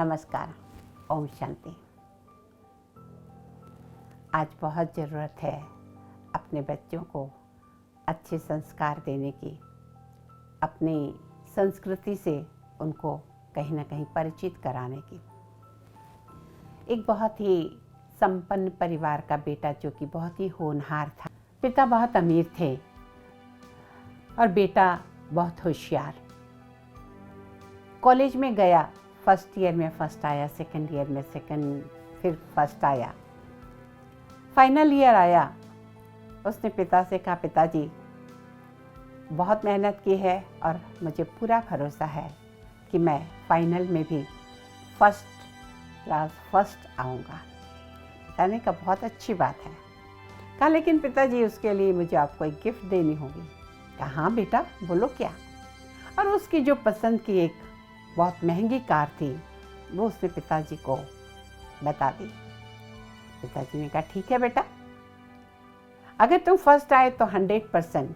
नमस्कार। ओम शांति। आज बहुत ज़रूरत है अपने बच्चों को अच्छे संस्कार देने की, अपनी संस्कृति से उनको कहीं ना कहीं परिचित कराने की। एक बहुत ही संपन्न परिवार का बेटा जो कि बहुत ही होनहार था। पिता बहुत अमीर थे और बेटा बहुत होशियार। कॉलेज में गया, फर्स्ट ईयर में फर्स्ट आया, सेकंड ईयर में सेकंड, फिर फर्स्ट आया। फाइनल ईयर आया, उसने पिता से कहा, पिताजी बहुत मेहनत की है और मुझे पूरा भरोसा है कि मैं फाइनल में भी फर्स्ट आऊँगा। पिता ने कहा, बहुत अच्छी बात है। कहा, लेकिन पिताजी उसके लिए मुझे आपको एक गिफ्ट देनी होगी। कहा, हाँ बेटा, बोलो क्या। और उसकी जो पसंद की एक बहुत महंगी कार थी वो उसने पिताजी को बता दी। पिताजी ने कहा, ठीक है बेटा, अगर तुम फर्स्ट आए तो 100%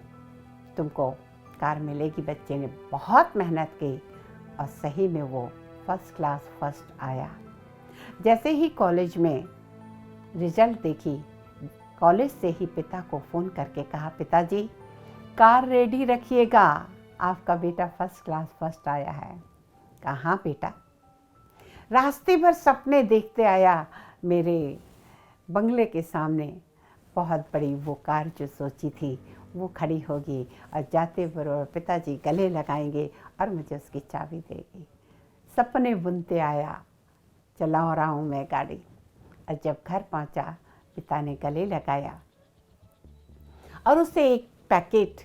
तुमको कार मिलेगी। बच्चे ने बहुत मेहनत की और सही में वो फर्स्ट क्लास फर्स्ट आया। जैसे ही कॉलेज में रिजल्ट देखी, कॉलेज से ही पिता को फ़ोन करके कहा, पिताजी कार रेडी रखिएगा, आपका बेटा फर्स्ट क्लास फर्स्ट आया है। कहा, हाँ बेटा। रास्ते भर सपने देखते आया, मेरे बंगले के सामने बहुत बड़ी वो कार जो सोची थी वो खड़ी होगी और जाते बरोबर पिताजी गले लगाएंगे और मुझे उसकी चाबी देगी। सपने बुनते आया, चला रहा हूँ मैं गाड़ी। और जब घर पहुँचा, पिता ने गले लगाया और उसे एक पैकेट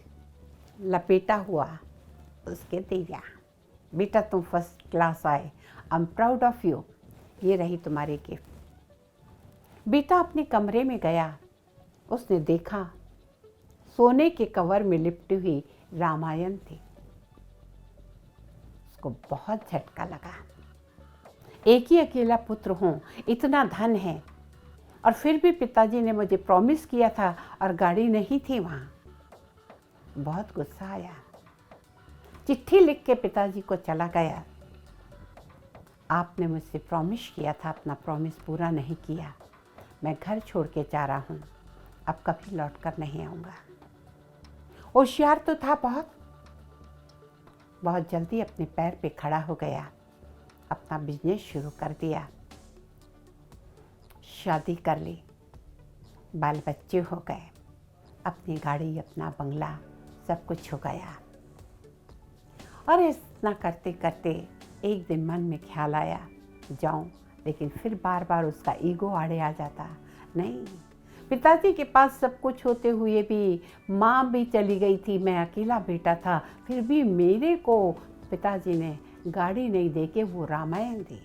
लपेटा हुआ उसके दे दिया। बेटा तुम फर्स्ट क्लास आए, I am proud of you, ये रही तुम्हारी गिफ्ट। बेटा अपने कमरे में गया, उसने देखा सोने के कवर में लिपटी हुई रामायण थी। उसको बहुत झटका लगा। एक ही अकेला पुत्र हूँ, इतना धन है और फिर भी पिताजी ने मुझे प्रॉमिस किया था और गाड़ी नहीं थी वहाँ। बहुत गुस्सा आया, चिट्ठी लिख के पिताजी को चला गया, आपने मुझसे प्रॉमिस किया था, अपना प्रॉमिस पूरा नहीं किया, मैं घर छोड़ के जा रहा हूँ, अब कभी लौट कर नहीं आऊँगा। होशियार तो था बहुत जल्दी अपने पैर पे खड़ा हो गया, अपना बिजनेस शुरू कर दिया, शादी कर ली, बाल बच्चे हो गए, अपनी गाड़ी, अपना बंगला, सब कुछ हो गया। और इतना करते करते एक दिन मन में ख्याल आया, जाऊं, लेकिन फिर बार बार उसका ईगो आड़े आ जाता। नहीं, पिताजी के पास सब कुछ होते हुए भी, माँ भी चली गई थी, मैं अकेला बेटा था, फिर भी मेरे को पिताजी ने गाड़ी नहीं दे के वो रामायण दी।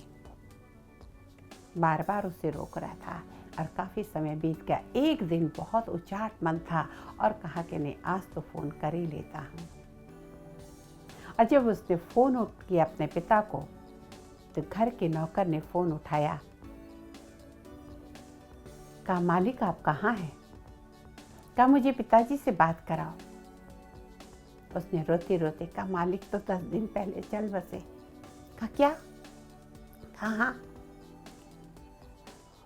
बार बार उसे रोक रहा था और काफ़ी समय बीत गया। एक दिन बहुत उचाट मन था और कहा कि नहीं, आज तो फ़ोन कर ही लेता हूँ। और जब उसने फ़ोन उठ किया अपने पिता को, तो घर के नौकर ने फ़ोन उठाया। कहा, मालिक आप कहाँ हैं? कहा, मुझे पिताजी से बात कराओ। उसने रोते रोते कहा, मालिक तो 10 दिन पहले चल बसे। कहा, क्या? कहा, हाँ,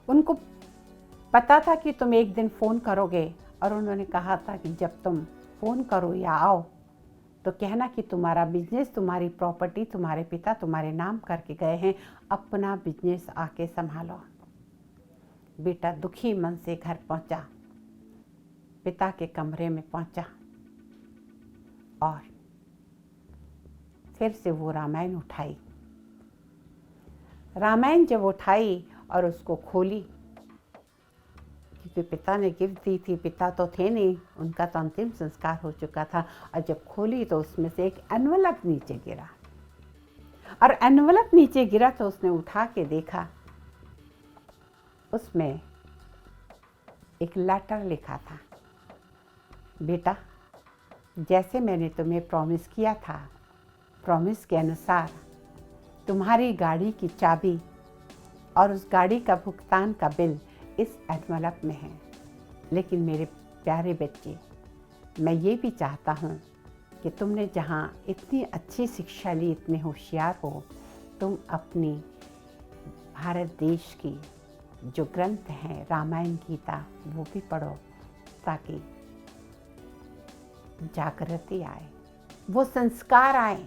उनको पता था कि तुम एक दिन फ़ोन करोगे और उन्होंने कहा था कि जब तुम फ़ोन करो या आओ तो कहना कि तुम्हारा बिजनेस, तुम्हारी प्रॉपर्टी तुम्हारे पिता तुम्हारे नाम करके गए हैं, अपना बिजनेस आके संभालो। बेटा दुखी मन से घर पहुंचा, पिता के कमरे में पहुंचा और फिर से वो रामायण उठाई। रामायण जब उठाई और उसको खोली, क्योंकि पिता ने गिफ्ट दी थी, पिता तो थे नहीं, उनका तो अंतिम संस्कार हो चुका था। और जब खोली तो उसमें से एक एनवलप नीचे गिरा और एनवलप नीचे गिरा तो उसने उठा के देखा, उसमें एक लेटर लिखा था। बेटा, जैसे मैंने तुम्हें प्रॉमिस किया था, प्रॉमिस के अनुसार तुम्हारी गाड़ी की चाबी और उस गाड़ी का भुगतान का बिल इस एनवलप में है। लेकिन मेरे प्यारे बच्चे, मैं ये भी चाहता हूँ कि तुमने जहाँ इतनी अच्छी शिक्षा ली, इतने होशियार हो, तुम अपनी भारत देश की जो ग्रंथ हैं, रामायण, गीता, वो भी पढ़ो ताकि जागृति आए, वो संस्कार आए,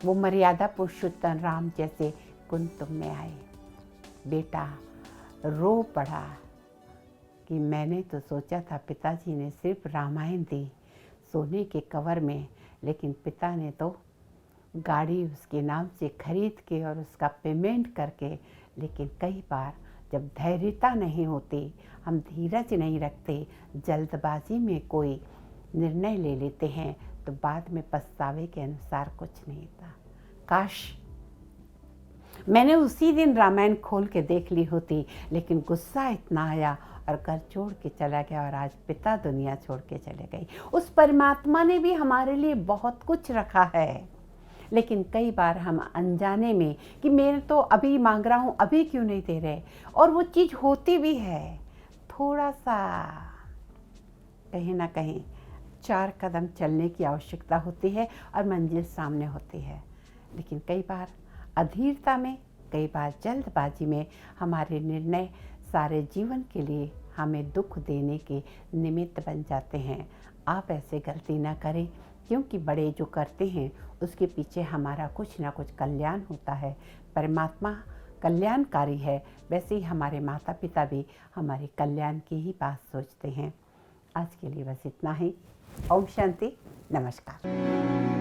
वो मर्यादा पुरुषोत्तम राम जैसे गुण तुम में आए। बेटा रो पड़ा कि मैंने तो सोचा था पिताजी ने सिर्फ रामायण दी सोने के कवर में, लेकिन पिता ने तो गाड़ी उसके नाम से खरीद के और उसका पेमेंट करके। लेकिन कई बार जब धैर्यता नहीं होती, हम धीरज नहीं रखते, जल्दबाजी में कोई निर्णय ले लेते हैं, तो बाद में पछतावे के अनुसार कुछ नहीं था। काश मैंने उसी दिन रामायण खोल के देख ली होती, लेकिन गुस्सा इतना आया और घर छोड़ के चला गया, और आज पिता दुनिया छोड़ के चले गई। उस परमात्मा ने भी हमारे लिए बहुत कुछ रखा है, लेकिन कई बार हम अनजाने में कि मैं तो अभी मांग रहा हूँ, अभी क्यों नहीं दे रहे, और वो चीज़ होती भी है। थोड़ा सा कहीं ना कहीं 4 कदम चलने की आवश्यकता होती है और मंजिल सामने होती है। लेकिन कई बार अधीरता में, कई बार जल्दबाजी में हमारे निर्णय सारे जीवन के लिए हमें दुख देने के निमित्त बन जाते हैं। आप ऐसे गलती ना करें, क्योंकि बड़े जो करते हैं उसके पीछे हमारा कुछ ना कुछ कल्याण होता है। परमात्मा कल्याणकारी है, वैसे ही हमारे माता पिता भी हमारे कल्याण की ही बात सोचते हैं। आज के लिए बस इतना ही। ओम शांति, नमस्कार।